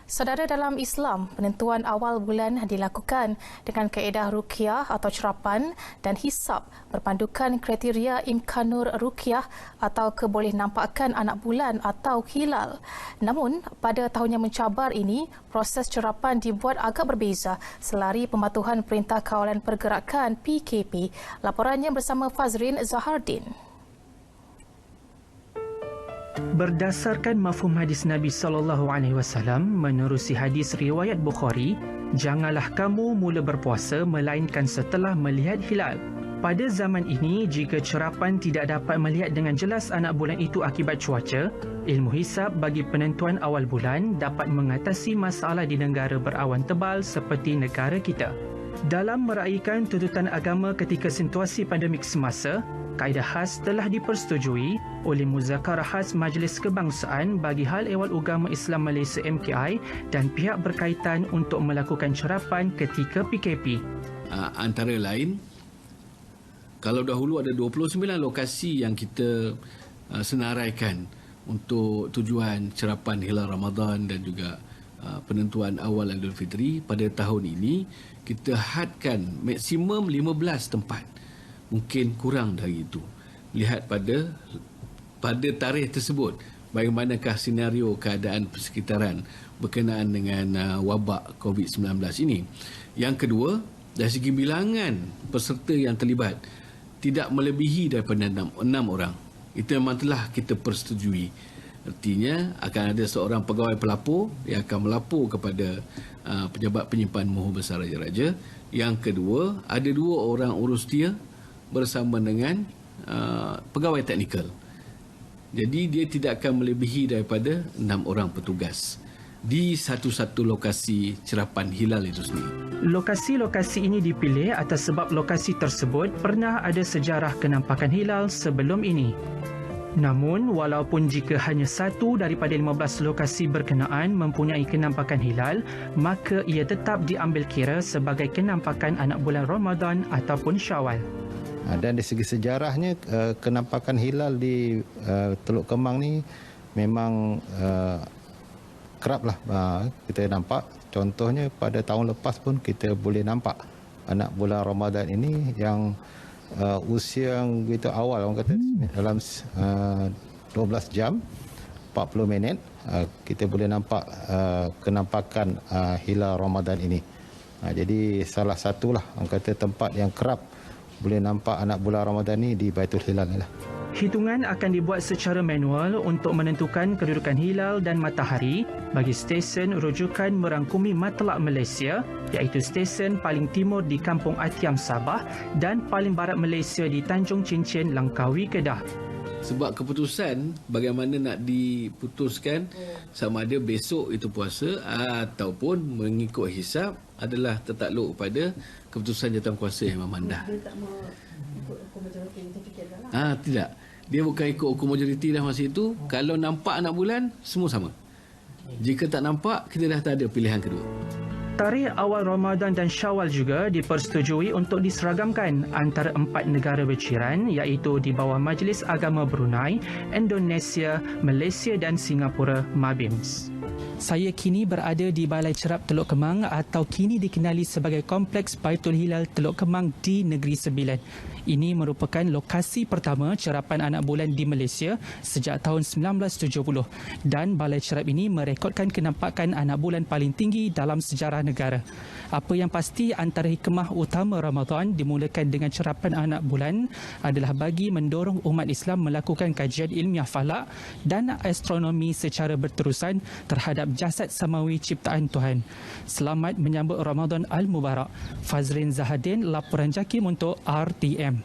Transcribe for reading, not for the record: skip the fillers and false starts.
Saudara, dalam Islam, penentuan awal bulan dilakukan dengan kaedah ruqyah atau cerapan dan hisab berpandukan kriteria imkanur ruqyah atau keboleh nampakan anak bulan atau hilal. Namun, pada tahun yang mencabar ini, proses cerapan dibuat agak berbeza selari pematuhan Perintah Kawalan Pergerakan PKP. Laporannya bersama Fazrin Zahardin. Berdasarkan mafhum hadis Nabi SAW menerusi hadis riwayat Bukhari, janganlah kamu mula berpuasa melainkan setelah melihat hilal. Pada zaman ini, jika cerapan tidak dapat melihat dengan jelas anak bulan itu akibat cuaca, ilmu hisab bagi penentuan awal bulan dapat mengatasi masalah di negara berawan tebal seperti negara kita. Dalam meraihkan tuntutan agama ketika situasi pandemik semasa, kaedah khas telah dipersetujui oleh Muzakarah Khas Majlis Kebangsaan bagi Hal Ehwal Ugama Islam Malaysia MKI dan pihak berkaitan untuk melakukan cerapan ketika PKP. Antara lain, kalau dahulu ada 29 lokasi yang kita senaraikan untuk tujuan cerapan hilal Ramadan dan juga penentuan awal Aidilfitri, pada tahun ini kita hadkan maksimum 15 tempat. Mungkin kurang dari itu. Lihat pada tarikh tersebut, bagaimanakah senario keadaan persekitaran berkenaan dengan wabak COVID-19 ini. Yang kedua, dari segi bilangan peserta yang terlibat tidak melebihi daripada 6 orang. Itu memang telah kita persetujui. Artinya akan ada seorang pegawai pelapor yang akan melapor kepada pejabat penyimpan mohon besar raja-raja. Yang kedua, ada 2 orang urus dia bersama dengan pegawai teknikal. Jadi dia tidak akan melebihi daripada 6 orang petugas di satu-satu lokasi cerapan hilal itu sendiri. Lokasi-lokasi ini dipilih atas sebab lokasi tersebut pernah ada sejarah kenampakan hilal sebelum ini. Namun, walaupun jika hanya satu daripada 15 lokasi berkenaan mempunyai kenampakan hilal, maka ia tetap diambil kira sebagai kenampakan anak bulan Ramadan ataupun Syawal. Dan dari segi sejarahnya, kenampakan hilal di Teluk Kemang ni memang keraplah kita nampak. Contohnya pada tahun lepas pun kita boleh nampak anak bulan Ramadan ini yang usia yang begitu awal, orang kata dalam 12 jam 40 minit kita boleh nampak kenampakan hilal Ramadan ini. Jadi salah satulah orang kata tempat yang kerap boleh nampak anak bulan Ramadan ini di Baitul Hilal lah. Hitungan akan dibuat secara manual untuk menentukan kedudukan hilal dan matahari bagi stesen rujukan merangkumi Matlak Malaysia, iaitu stesen paling timur di Kampung Atiam, Sabah dan paling barat Malaysia di Tanjung Cincin, Langkawi, Kedah. Sebab keputusan bagaimana nak diputuskan sama ada besok itu puasa ataupun mengikut hisab adalah tertakluk kepada keputusan Jawatankuasa Yang Memandah. Dia tak mau ikut hukum majoriti macam fikirkan lah. Tidak. Dia bukan ikut hukum majoriti dah masa itu. Kalau nampak anak bulan, semua sama. Jika tak nampak, kita dah tak ada pilihan kedua. Tarikh awal Ramadan dan Syawal juga dipersetujui untuk diseragamkan antara 4 negara berjiran, iaitu di bawah Majlis Agama Brunei, Indonesia, Malaysia dan Singapura (MABIMS). Saya kini berada di Balai Cerap Teluk Kemang atau kini dikenali sebagai Kompleks Baitul Hilal Teluk Kemang di Negeri Sembilan. Ini merupakan lokasi pertama cerapan anak bulan di Malaysia sejak tahun 1970 dan Balai Cerap ini merekodkan kenampakan anak bulan paling tinggi dalam sejarah negara. Apa yang pasti, antara hikmah utama Ramadan dimulakan dengan cerapan anak bulan adalah bagi mendorong umat Islam melakukan kajian ilmiah falak dan astronomi secara berterusan terhadap jasad samawi ciptaan Tuhan. Selamat menyambut Ramadan Al-Mubarak. Fazrin Zahardin, laporan JAKIM untuk RTM.